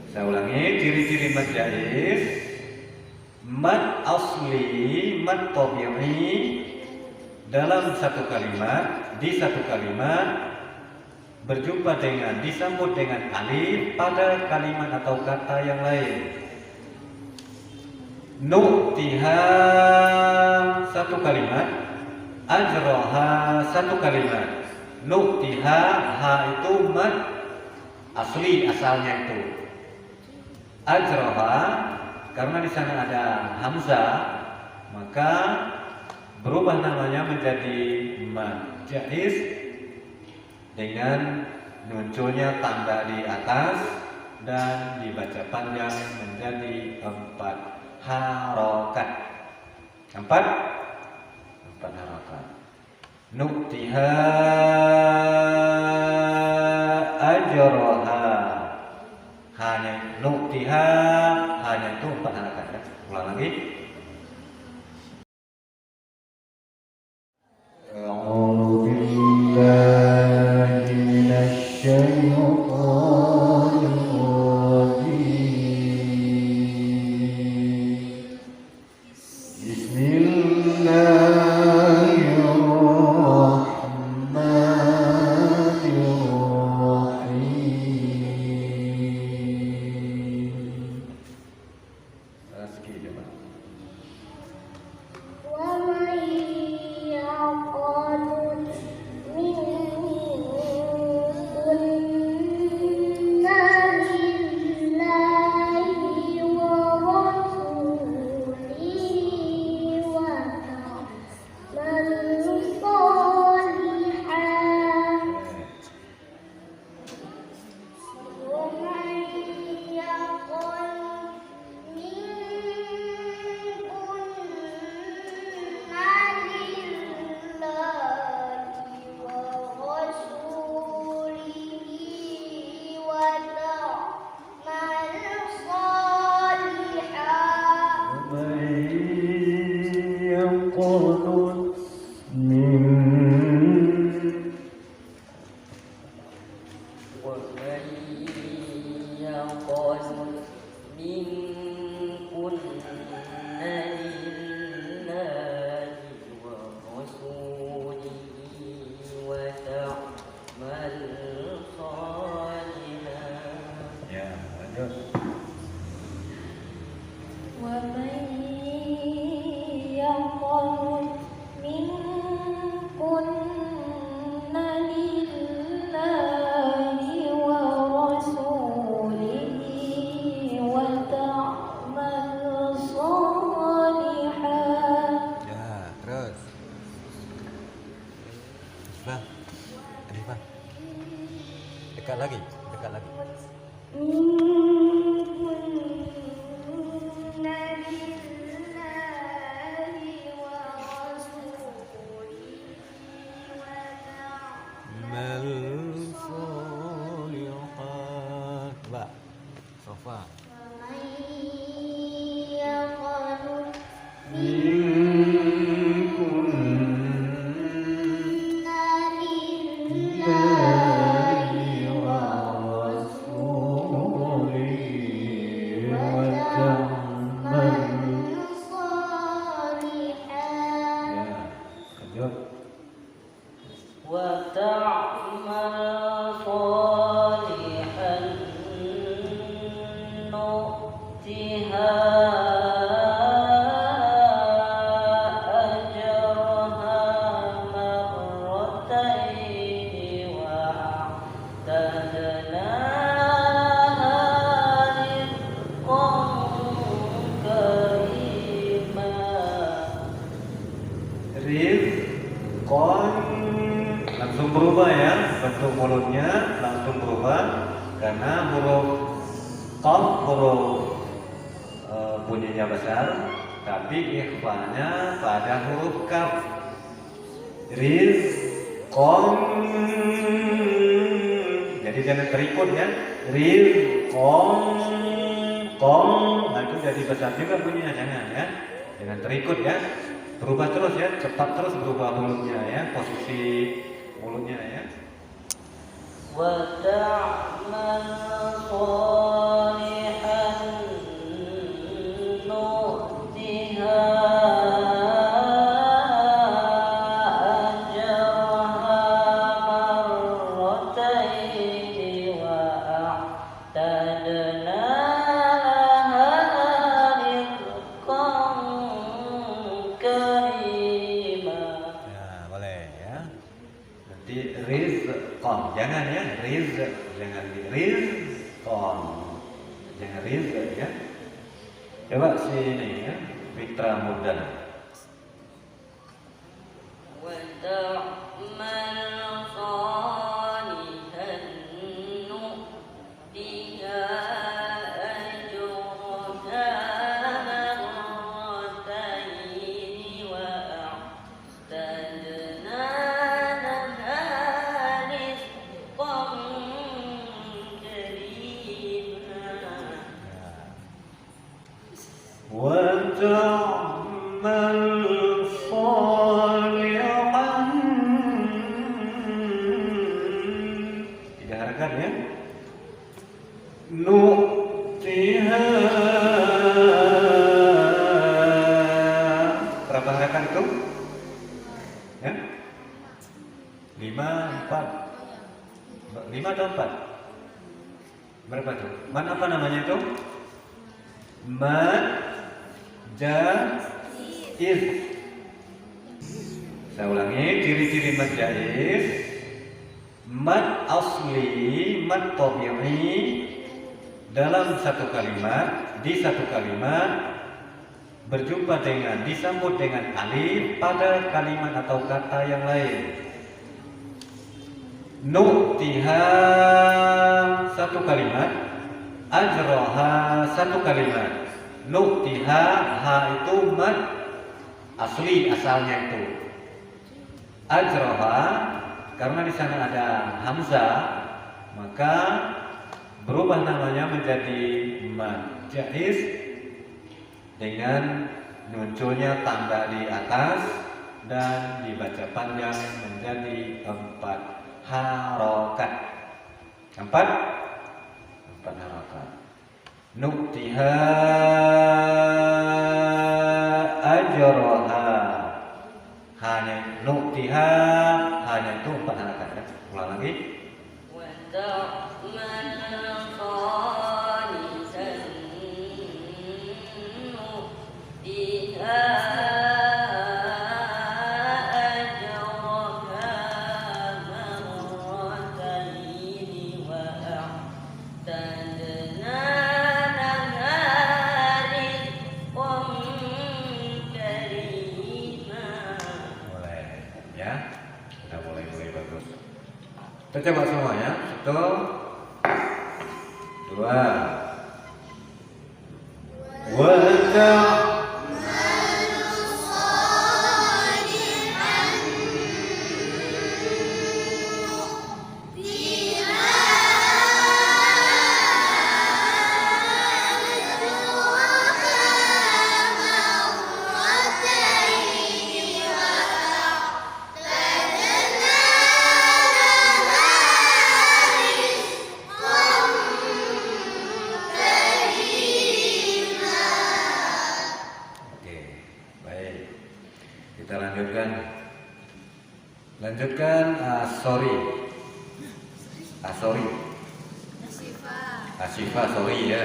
Saya ulangi, ciri-ciri mad jaiz. Mad asli, mad tabi'i dalam satu kalimat, di satu kalimat berjumpa dengan, disambut dengan alif pada kalimat atau kata yang lain. Nu'tiha satu kalimat, ajroha satu kalimat. Nu'tiha, ha itu mad asli, asalnya itu. Ajroha, karena di sana ada hamzah, maka berubah namanya menjadi mad jaiz dengan munculnya tanda di atas dan dibaca panjang menjadi 4 harokat. 4 harokat. Nu'tiha ajroha. Hanya nu'tiha, hanya itu 4 harokat ya. Ulang lagi. Dekat lagi. Sofa. Langsung berubah ya, bentuk mulutnya langsung berubah karena huruf qaf huruf bunyinya besar, tapi ikhfanya pada huruf kaf. Rizqon, jadi jangan terikut ya. Rizqon, kong, nah itu jadi besar juga bunyinya, jangan ya, jangan terikut ya. Berubah terus ya, cepat terus berubah mulutnya ya, posisi mulutnya ya. Wa ta'mal وأعتدنا لها رزقا كريما. Nah, boleh ya. Nanti rizqon, jangan ya, jangan di rizqon, jangan ya. Coba sini ya, Fitra Mudan. Tiga harakat ya. Nu'tiha. Berapa harakat itu? Ya? 5, 4. 5 atau 4? Berapa tuh? Man apa namanya itu? Man jaiz. Saya ulangi, ciri-ciri mad jaiz. Mad asli, mad tabi'i dalam satu kalimat, di satu kalimat berjumpa dengan, disambut dengan alif pada kalimat atau kata yang lain. Nu'tiha satu kalimat, ajroha satu kalimat. Nu'tiha, ha itu mad asli, asalnya itu. Ajroha, karena di sana ada hamzah, maka berubah namanya menjadi mad jaiz dengan munculnya tanda di atas dan dibaca panjang menjadi 4 harokat. 4 harokat. Nu'tiha ajroha, hanya nu'tiha, hanya itu 4 harokat ya. Ulang lagi. Kita coba semuanya. 1, 2. Wajah. Kita lanjutkan sorry. Asifah, sorry ya.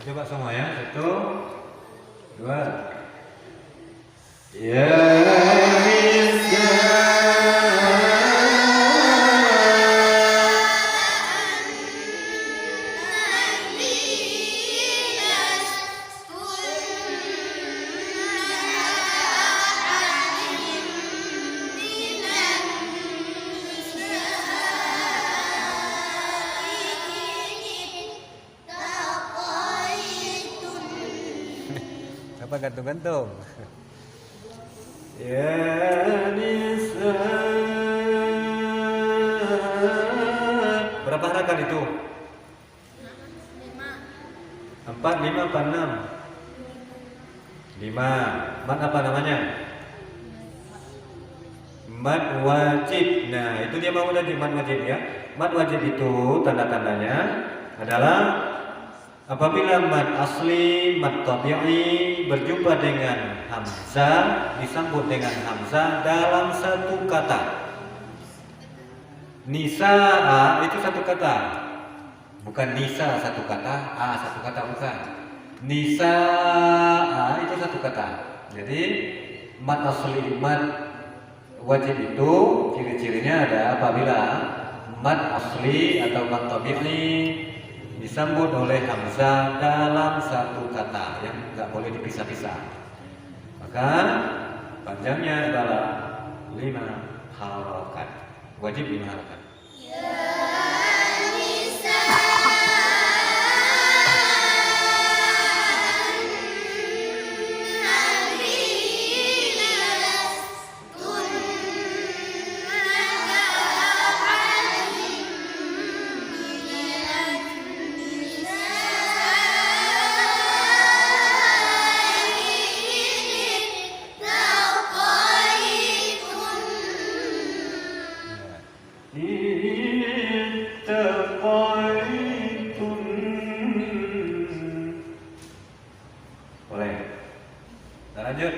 Coba semua ya. 1, 2. Ya Nisa. Apa gantung-gantung? Ya Nisa. Berapa harakat itu? 4, 5, 4, 6? 5. Mad apa namanya? Mad wajib. Nah, itu dia mau udah di mad wajib ya. Mad wajib itu tanda-tandanya adalah apabila mad asli, mad tabi'i berjumpa dengan hamzah, disambut dengan hamzah dalam satu kata. Nisa'a itu satu kata. Bukan nisa satu kata, satu kata bukan. Nisa'a itu satu kata. Jadi mad asli, mad wajib itu ciri-cirinya ada apabila mad asli atau mad tabi'i disambut oleh hamzah dalam satu kata yang nggak boleh dipisah-pisah. Maka panjangnya adalah 5 harokat. Wajib 5 harokat. Boleh. Kita lanjut.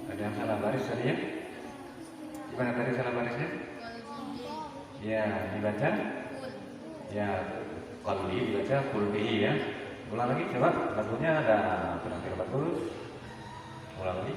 Ada yang salah baris tadi ya? Gimana tadi salah barisnya? Ya, dibaca? Ya, qalbi dibaca qulbihi ya. Ulang lagi coba, lagunya ada terakhir bagus. Ulang lagi.